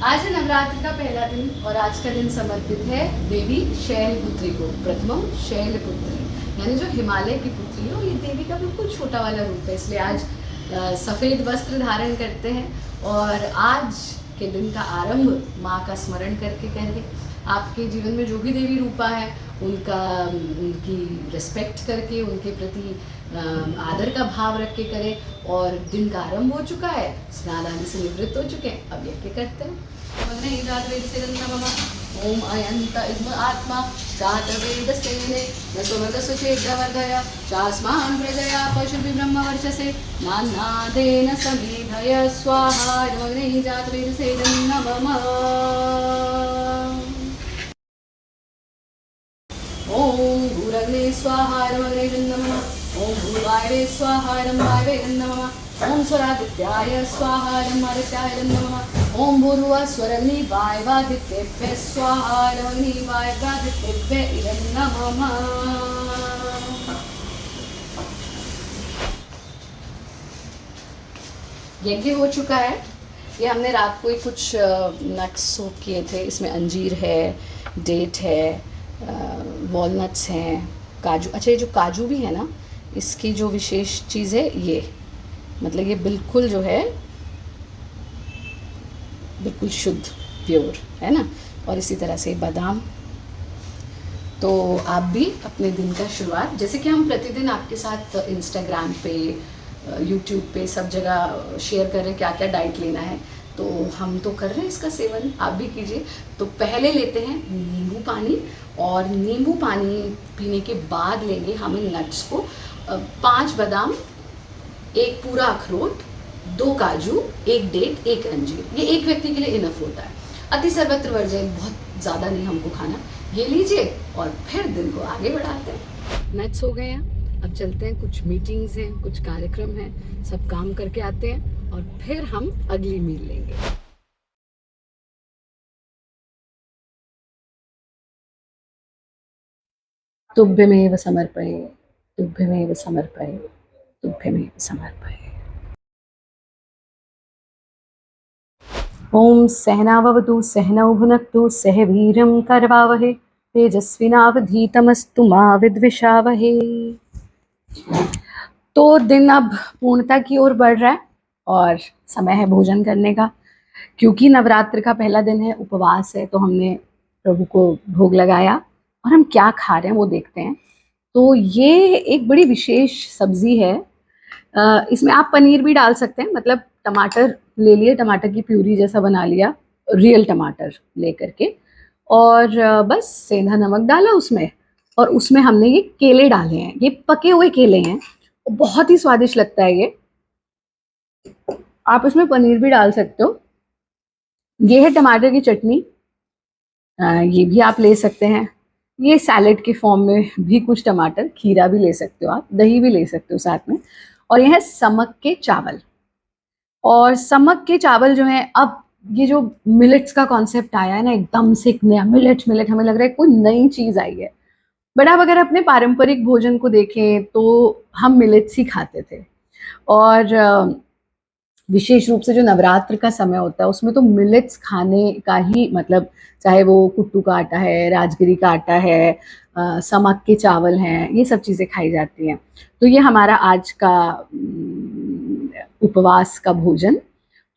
आज है नवरात्र का पहला दिन और आज का दिन समर्पित है देवी शैलपुत्री को। प्रथमम शैलपुत्री यानी जो हिमालय की पुत्री है, और ये देवी का बिल्कुल छोटा वाला रूप है, इसलिए आज सफ़ेद वस्त्र धारण करते हैं। और आज के दिन का आरंभ माँ का स्मरण करके करेंगे। आपके जीवन में जो भी देवी रूपा है उनकी रिस्पेक्ट करके, उनके प्रति आदर का भाव रख के करें। और दिन का आरंभ हो चुका है, स्नान आदि से निवृत्त हो चुके हैं, अब यज्ञ करते हैं। ओम अयंत इद्म आत्मा जात वेद सेने न सुमद सुचेद्रवर्धय चास्मान् प्रजया पशुभि ब्रह्म वर्चसे नान्नादेन समेधय स्वाहा अग्नि जात वेद सेनं नमः। ओम भूरग्ने स्वाहा अग्ने नमः। ओम भूर्वायुवे स्वाहा वायवे नमः। ओम स्वरादित्याय स्वाहा आदित्याय नमः। ओम भूर्भुवः स्वरग्नि वायवादित्येभ्यः स्वाहा अग्नि वायवादित्येभ्यः नमः। यज्ञ हो चुका है। ये हमने रात को ही कुछ नट्स सोक किए थे। इसमें अंजीर है, डेट है, वॉलनट्स हैं, काजू। अच्छा, ये जो काजू भी है ना, इसकी जो विशेष चीज़ है ये, मतलब ये बिल्कुल जो है बिल्कुल शुद्ध प्योर है ना। और इसी तरह से बादाम। तो आप भी अपने दिन का शुरुआत, जैसे कि हम प्रतिदिन आपके साथ इंस्टाग्राम पे, यूट्यूब पे सब जगह शेयर कर रहे हैं क्या क्या डाइट लेना है, तो हम तो कर रहे हैं इसका सेवन, आप भी कीजिए। तो पहले लेते हैं नींबू पानी, और नींबू पानी पीने के बाद लेंगे हम इन नट्स को। 5 बादाम, 1 पूरा अखरोट, 2 काजू, 1 डेट, 1 अंजीर। ये एक व्यक्ति के लिए इनफ होता है। अति सर्वत्र वर्जय, बहुत ज़्यादा नहीं हमको खाना। ये लीजिए और फिर दिन को आगे बढ़ाते हैं। नट्स हो गए हैं, अब चलते हैं। कुछ मीटिंग्स हैं, कुछ कार्यक्रम हैं, सब काम करके आते हैं और फिर हम अगली मील लेंगे। तुभ्यमेव समर्पये, तुभ्यमेव समर्पये, तुभ्यमेव समर्पये। ओम सहनाववतु सहनौ भुनक्तु सह वीर्यं करवावहे तेजस्विनावधीतमस्तु मा विद्विषावहे। तो दिन अब पूर्णता की ओर बढ़ रहा है और समय है भोजन करने का। क्योंकि नवरात्र का पहला दिन है, उपवास है, तो हमने प्रभु को भोग लगाया। और हम क्या खा रहे हैं वो देखते हैं। तो ये एक बड़ी विशेष सब्जी है। इसमें आप पनीर भी डाल सकते हैं, मतलब टमाटर ले लिए, टमाटर की प्यूरी जैसा बना लिया, रियल टमाटर ले करके, और बस सेंधा नमक डाला उसमें। और उसमें हमने ये केले डाले हैं, ये पके हुए केले हैं, बहुत ही स्वादिष्ट लगता है ये। आप इसमें पनीर भी डाल सकते हो। ये है टमाटर की चटनी, ये भी आप ले सकते हैं। ये सैलेड के फॉर्म में भी कुछ टमाटर, खीरा भी ले सकते हो आप, दही भी ले सकते हो साथ में। और ये है समक के चावल। और समक के चावल जो है, अब ये जो मिलेट्स का कॉन्सेप्ट आया है ना, एकदम से एक नया मिलेट, हमें लग रहा है कोई नई चीज़ आई है। बट आप अगर अपने पारंपरिक भोजन को देखें तो हम मिलेट्स ही खाते थे। और विशेष रूप से जो नवरात्र का समय होता है उसमें तो मिलेट्स खाने का ही मतलब, चाहे वो कुट्टू का आटा है, राजगिरी का आटा है, समक के चावल हैं, ये सब चीज़ें खाई जाती हैं। तो ये हमारा आज का उपवास का भोजन।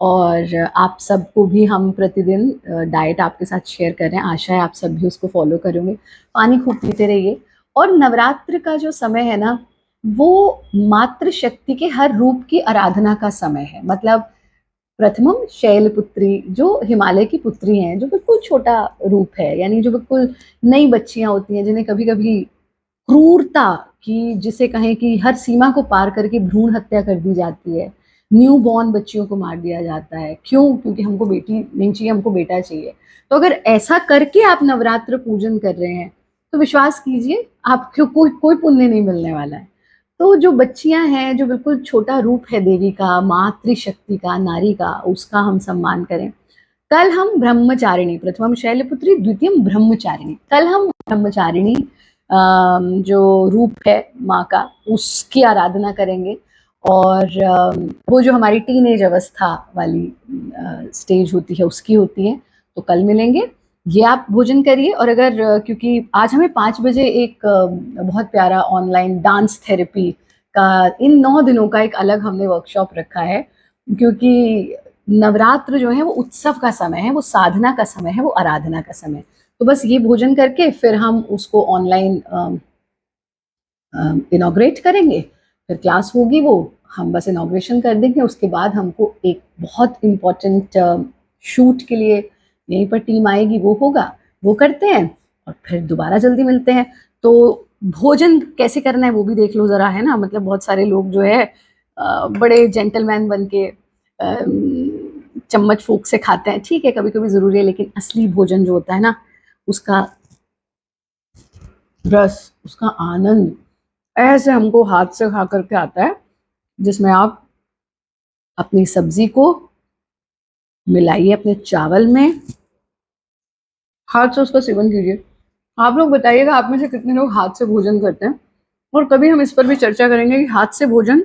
और आप सबको भी हम प्रतिदिन डाइट आपके साथ शेयर कर रहे हैं। आशा है आप सब भी उसको फॉलो करोगे। पानी खूब पीते रहिए। और नवरात्र का जो समय है ना, वो मातृ शक्ति के हर रूप की आराधना का समय है। मतलब प्रथमम शैलपुत्री, जो हिमालय की पुत्री हैं, जो बिल्कुल छोटा रूप है, यानी जो बिल्कुल नई बच्चियां होती हैं, जिन्हें कभी कभी क्रूरता की, जिसे कहें कि हर सीमा को पार करके भ्रूण हत्या कर दी जाती है, न्यू बॉर्न बच्चियों को मार दिया जाता है। क्यों? क्योंकि हमको बेटी नहीं चाहिए, हमको बेटा चाहिए। तो अगर ऐसा करके आप नवरात्र पूजन कर रहे हैं तो विश्वास कीजिए आपको कोई पुण्य नहीं मिलने वाला है। तो जो बच्चियां हैं, जो बिल्कुल छोटा रूप है देवी का, मातृशक्ति का, नारी का, उसका हम सम्मान करें। कल हम ब्रह्मचारिणी, प्रथमम शैलपुत्री, द्वितीयम ब्रह्मचारिणी, कल हम ब्रह्मचारिणी जो रूप है माँ का, उसकी आराधना करेंगे। और वो जो हमारी टीनेज अवस्था वाली स्टेज होती है उसकी होती है। तो कल मिलेंगे, ये आप भोजन करिए। और अगर क्योंकि आज हमें 5 बजे एक बहुत प्यारा ऑनलाइन डांस थेरेपी का इन 9 दिनों का एक अलग हमने वर्कशॉप रखा है, क्योंकि नवरात्र जो है वो उत्सव का समय है, वो साधना का समय है, वो आराधना का समय। तो बस ये भोजन करके फिर हम उसको ऑनलाइन इनॉग्रेट करेंगे, फिर क्लास होगी, वो हम बस इनॉग्रेशन कर देंगे। उसके बाद हमको एक बहुत इम्पोर्टेंट शूट के लिए यहीं पर टीम आएगी, वो होगा, वो करते हैं और फिर दोबारा जल्दी मिलते हैं। तो भोजन कैसे करना है वो भी देख लो ज़रा, है ना? मतलब बहुत सारे लोग जो है बड़े जेंटलमैन बन के चम्मच फोक से खाते हैं, ठीक है, कभी कभी ज़रूरी है, लेकिन असली भोजन जो होता है ना, उसका रस, उसका आनंद ऐसे हमको हाथ से खा करके आता है, जिसमें आप अपनी सब्जी को मिलाइए अपने चावल में, हाथ से उसका सेवन कीजिए। आप लोग बताइएगा आप में से कितने लोग हाथ से भोजन करते हैं, और कभी हम इस पर भी चर्चा करेंगे कि हाथ से भोजन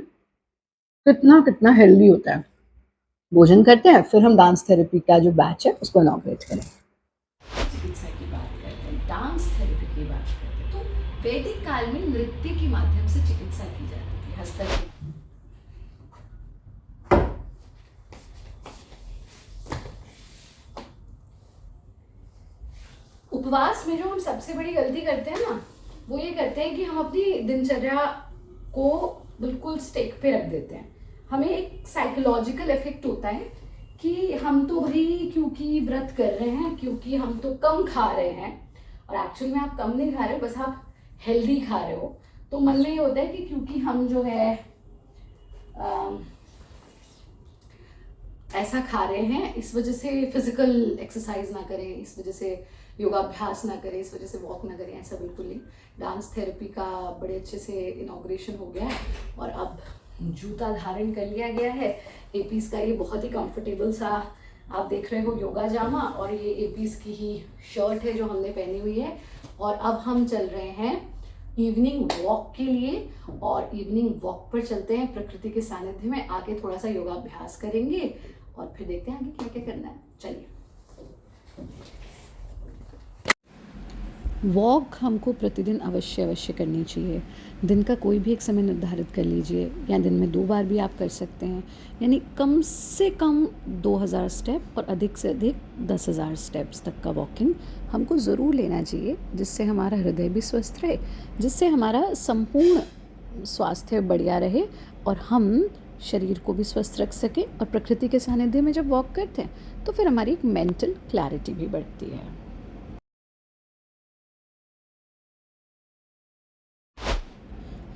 कितना कितना हेल्दी होता है। भोजन करते हैं, फिर हम डांस थेरेपी का जो बैच है उसको इनॉग्रेट करें। चिकित्सा की बात करते हैं, डांस थेरेपी की बात करते हैं, तो वैदिक काल में नृत्य के माध्यम से चिकित्सा की जाती थी, हस्तक्षेप। उपवास में जो हम सबसे बड़ी गलती करते हैं ना, वो ये करते हैं कि हम अपनी दिनचर्या को बिल्कुल स्टेक पे रख देते हैं। हमें एक साइकोलॉजिकल इफेक्ट होता है कि हम तो भाई क्योंकि व्रत कर रहे हैं, क्योंकि हम तो कम खा रहे हैं, और एक्चुअली में आप कम नहीं खा रहे हो, बस आप हेल्दी खा रहे हो। तो मन में ये होता है कि क्योंकि हम जो है ऐसा खा रहे हैं, इस वजह से फिजिकल एक्सरसाइज ना करें, इस वजह से योगाभ्यास ना करें, इस वजह से वॉक ना करें, ऐसा बिल्कुल नहीं। डांस थेरेपी का बड़े अच्छे से इनॉग्रेशन हो गया है, और अब जूता धारण कर लिया गया है एपीस का। ये बहुत ही कंफर्टेबल सा आप देख रहे हो योगा जामा, और ये एपीस की ही शर्ट है जो हमने पहनी हुई है। और अब हम चल रहे हैं इवनिंग वॉक के लिए, और इवनिंग वॉक पर चलते हैं प्रकृति के सानिध्य में, आके थोड़ा सा योगाभ्यास करेंगे और फिर देखते हैं आगे क्या क्या करना है। चलिए। वॉक हमको प्रतिदिन अवश्य करनी चाहिए। दिन का कोई भी एक समय निर्धारित कर लीजिए, या दिन में 2 बार भी आप कर सकते हैं। यानी कम से कम 2000 स्टेप और अधिक से अधिक 10,000 स्टेप्स तक का वॉकिंग हमको ज़रूर लेना चाहिए, जिससे हमारा हृदय भी स्वस्थ रहे, जिससे हमारा संपूर्ण स्वास्थ्य बढ़िया रहे, और हम शरीर को भी स्वस्थ रख सकें। और प्रकृति के सानिध्य में जब वॉक करते हैं तो फिर हमारी एक मेंटल क्लैरिटी भी बढ़ती है।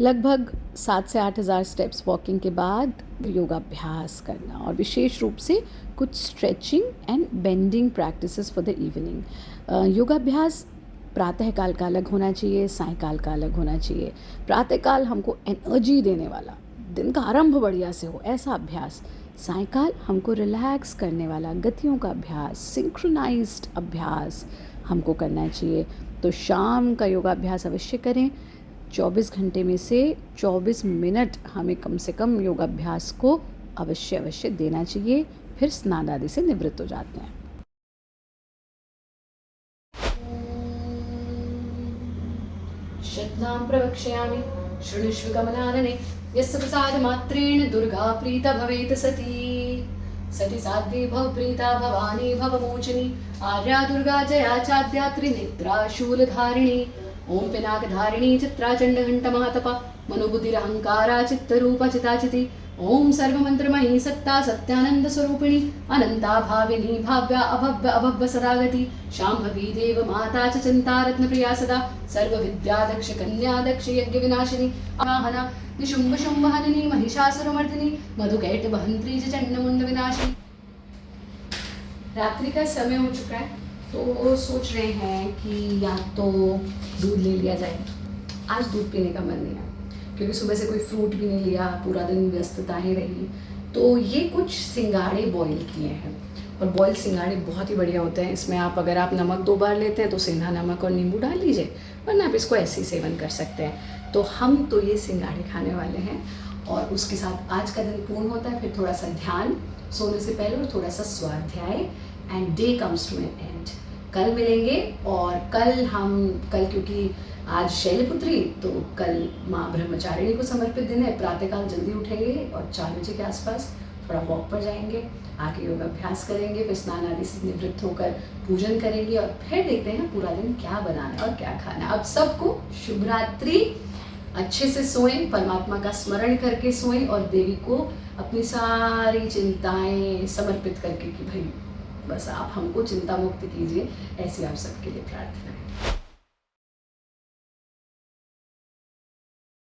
लगभग 7 से 8,000 स्टेप्स वॉकिंग के बाद योगाभ्यास करना, और विशेष रूप से कुछ stretching and bending practices for the evening. योगाभ्यास प्रातःकाल का अलग होना चाहिए, सायंकाल का अलग होना चाहिए। प्रातःकाल हमको एनर्जी देने वाला, दिन का आरंभ बढ़िया से हो, ऐसा अभ्यास। सायंकाल हमको रिलैक्स करने वाला, गतियों का अभ्यास, सिंक्रोनाइज्ड अभ्यास हमको करना चाहिए। तो शाम का योगाभ्यास अवश्य करें। 24 घंटे में से 24 मिनट हमें कम से कम योगाभ्यास को अवश्य देना चाहिए, फिर स्नान आदि से निवृत्त हो जाते हैं। शतनां प्रवक्ष्यामि शृणुष्व कमलानने, यस्य प्रसादमात्रेण दुर्गा प्रीता भवेत् सती। सती साध्वी भव प्रीता भवानी भवमोचनी, आर्या दुर्गा जया चाद्या त्रिनेत्रा शूलधारिणी। ओम पिनाकधारिणी चित्राचण्डघण्टमहातपा, मनोबुद्धिरहंकारा चित्तरूपा चिताचिति। ओम सर्वमंत्रमयी सत्ता सत्यानंद स्वरूपिणी, अनंता भाविनी भाव्या अभव्य अभव्य सदागति। शांभवी देव माता च चिंता रत्न प्रिया सदा, सर्वविद्यादक्ष कन्या दक्ष यज्ञ विनाशिनी। आवाहना निशुंभ शुंभ हननी महिषासुरमर्दिनी, मधुकैट बहंत्री च चंडमुंड विनाशिनी। रात्रि का समय हो चुका है, तो सोच रहे हैं कि या तो दूध ले लिया जाए। आज दूध पीने का मन नहीं है, क्योंकि सुबह से कोई फ्रूट भी नहीं लिया, पूरा दिन व्यस्तताएं रही। तो ये कुछ सिंगाड़े बॉईल किए हैं, और बॉयल सिंगाड़े बहुत ही बढ़िया होते हैं। इसमें आप अगर आप नमक 2 बार लेते हैं तो सेंधा नमक और नींबू डाल लीजिए, वरना आप इसको ऐसे ही सेवन कर सकते हैं। तो हम तो ये सिंगाड़े खाने वाले हैं, और उसके साथ आज का दिन पूर्ण होता है। फिर थोड़ा सा ध्यान सोने से पहले और थोड़ा सा स्वाध्याय, and day comes to an end. कल मिलेंगे, और कल क्योंकि आज शैलपुत्री, तो कल माँ ब्रह्मचारिणी को समर्पित दिन है। प्रातःकाल जल्दी उठेंगे और 4 बजे के आसपास थोड़ा वॉक पर जाएंगे, आके योग अभ्यास करेंगे, फिर स्नान आदि से निवृत्त होकर पूजन करेंगे, और फिर देखते हैं पूरा दिन क्या बनाना है और क्या खाना है। अब सबको शुभ रात्रि, अच्छे से सोएं, परमात्मा का स्मरण करके सोएं, और देवी को अपनी सारी चिंताएं समर्पित करके कि भाई बस आप हमको चिंता मुक्त कीजिए, ऐसी आप सबके लिए प्रार्थना है।